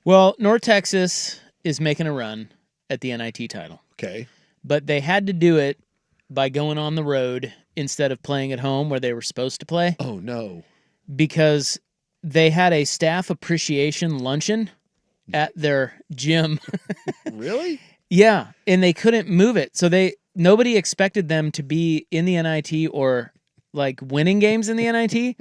Well, North Texas is making a run at the NIT title. Okay. But they had to do it by going on the road instead of playing at home where they were supposed to play. Oh, no. Because they had a staff appreciation luncheon at their gym. Really? Yeah, and they couldn't move it. So nobody expected them to be in the NIT or like winning games in the NIT.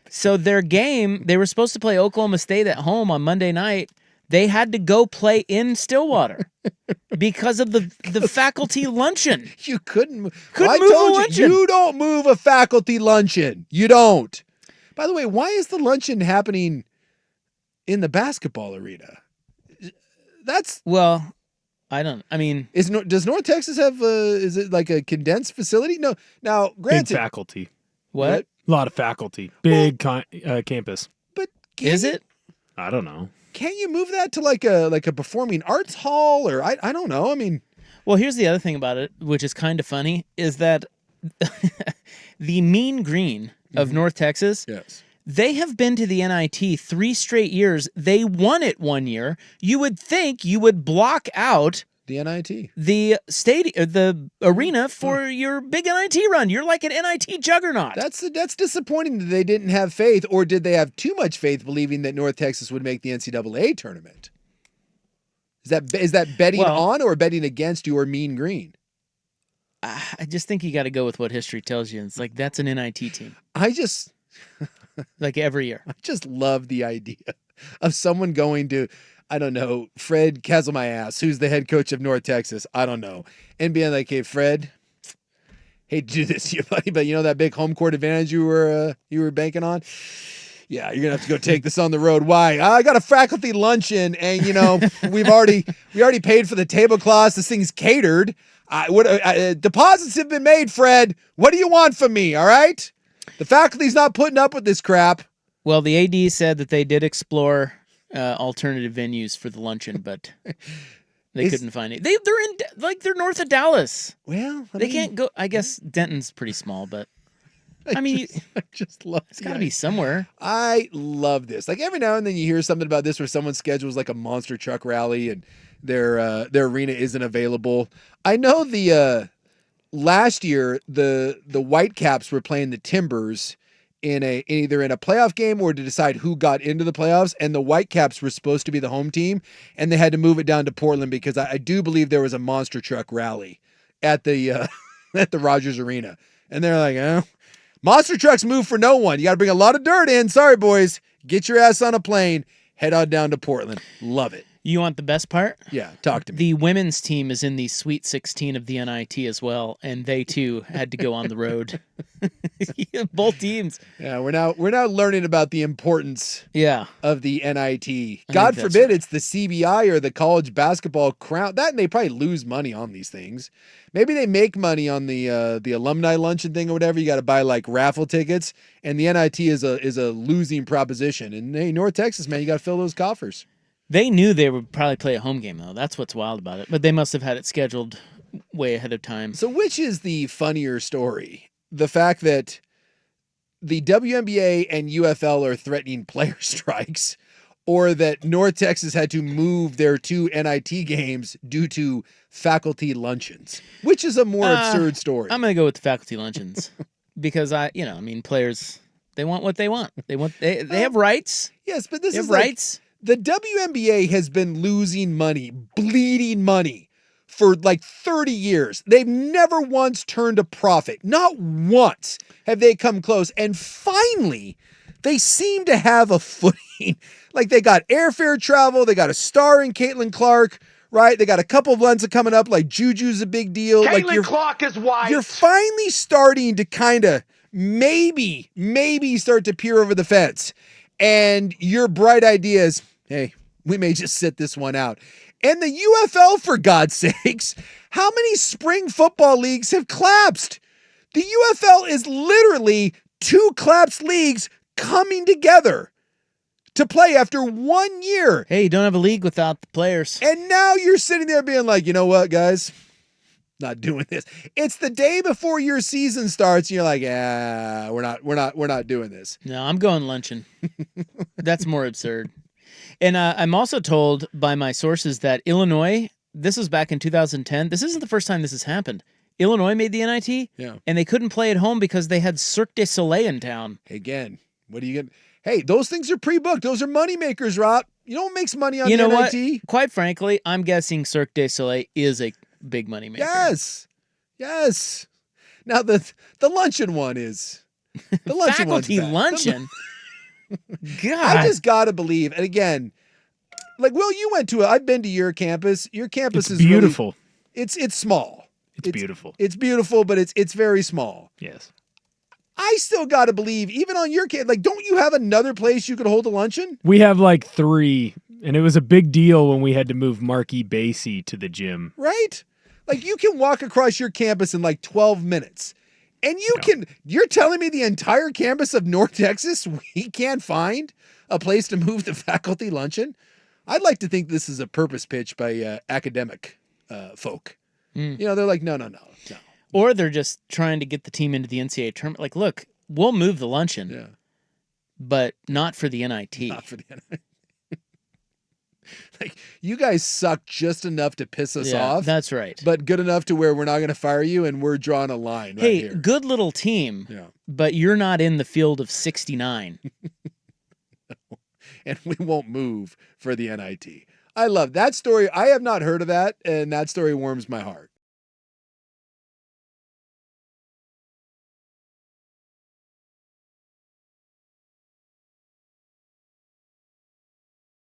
So their game, they were supposed to play Oklahoma State at home on Monday night. They had to go play in Stillwater because of the faculty luncheon. You couldn't move. Couldn't I move told a luncheon. You don't move a faculty luncheon. You don't. By the way, why is the luncheon happening in the basketball arena? Well, I mean, does North Texas have is it like a condensed facility? No. Now, granted, big faculty. What? A lot of faculty. Big campus. But is it? I don't know. Can't you move that to like a performing arts hall or I don't know. I mean, well, here's the other thing about it, which is kind of funny, is that the Mean Green of North Texas, yes, they have been to the NIT 3 straight years. They won it one year. You would think you would block out the NIT, the stadium, the arena for your big NIT run. You're like an NIT juggernaut. That's disappointing that they didn't have faith, or did they have too much faith believing that North Texas would make the NCAA tournament? Is that betting on or betting against your Mean Green? I just think you got to go with what history tells you. It's like that's an NIT team. Like every year. I just love the idea of someone going to, I don't know, Fred Kazamayass, who's the head coach of North Texas, I don't know, and being like, hey, Fred, hate to do this to you, buddy, but you know that big home court advantage you were banking on? Yeah, you're gonna have to go take this on the road. Why? I got a faculty luncheon, and you know we already paid for the tablecloths. This thing's catered. Deposits have been made, Fred. What do you want from me? All right, the faculty's not putting up with this crap. Well, the AD said that they did explore alternative venues for the luncheon, but they couldn't find it. They're north of Dallas. Well, they can't go. I guess Denton's pretty small, but. I just love it's got to be somewhere. I love this. Like every now and then you hear something about this where someone schedules like a monster truck rally and their arena isn't available. I know the last year the Whitecaps were playing the Timbers in either in a playoff game or to decide who got into the playoffs, and the Whitecaps were supposed to be the home team, and they had to move it down to Portland because I do believe there was a monster truck rally at the at the Rogers Arena, and they're like, oh. Monster trucks move for no one. You got to bring a lot of dirt in. Sorry, boys. Get your ass on a plane. Head on down to Portland. Love it. You want the best part? Yeah, talk to me. The women's team is in the Sweet 16 of the NIT as well, and they too had to go on the road. Both teams. Yeah, we're now learning about the importance of the NIT. God forbid it's the CBI or the college basketball crown. That and they probably lose money on these things. Maybe they make money on the alumni luncheon thing or whatever. You got to buy like raffle tickets, and the NIT is a losing proposition. And hey, North Texas, man, you got to fill those coffers. They knew they would probably play a home game, though. That's what's wild about it. But they must have had it scheduled way ahead of time. So which is the funnier story? The fact that the WNBA and UFL are threatening player strikes, or that North Texas had to move their 2 NIT games due to faculty luncheons? Which is a more absurd story? I'm going to go with the faculty luncheons because players, they want what they want. They have rights. Yes, but this is rights. The WNBA has been losing money, bleeding money for like 30 years. They've never once turned a profit. Not once have they come close. And finally, they seem to have a footing. Like they got airfare travel. They got a star in Caitlin Clark, right? They got a couple of ones that coming up. Like Juju's a big deal. Caitlin Clark is white. You're finally starting to kind of maybe start to peer over the fence. And your bright idea is, hey, we may just sit this one out. And the UFL, for God's sakes, how many spring football leagues have collapsed? The UFL is literally 2 collapsed leagues coming together to play after 1 year. Hey, you don't have a league without the players. And now you're sitting there being like, you know what, guys? Not doing this. It's the day before your season starts. And you're like, yeah, we're not doing this. No, I'm going luncheon. That's more absurd. And I'm also told by my sources that Illinois, this was back in 2010. This isn't the first time this has happened. Illinois made the NIT, and they couldn't play at home because they had Cirque du Soleil in town. Again, what do you get? Hey, those things are pre-booked. Those are money makers, Rob. You know what makes money on You the know NIT? what? Quite frankly, I'm guessing Cirque du Soleil is a big money maker. Yes. Now the luncheon one is the luncheon faculty one's bad. luncheon. God, I just gotta believe, and again, like Will, you went to I've been to your campus. Your campus It's is beautiful. Really, it's small. It's beautiful. It's beautiful, but it's very small. Yes. I still gotta believe, even on your campus, like, don't you have another place you could hold a luncheon? We have like 3, and it was a big deal when we had to move Marky Basie to the gym. Right? Like, you can walk across your campus in like 12 minutes. And you're telling me the entire campus of North Texas, we can't find a place to move the faculty luncheon? I'd like to think this is a purpose pitch by academic folk. You know, they're like, no. or they're just trying to get the team into the NCAA tournament. Like, look, we'll move the luncheon, but not for the NIT. Not for the NIT. Like, you guys suck just enough to piss us off. That's right. But good enough to where we're not going to fire you, and we're drawing a line right here. Good little team, but you're not in the field of 69. And we won't move for the NIT. I love that story. I have not heard of that, and that story warms my heart.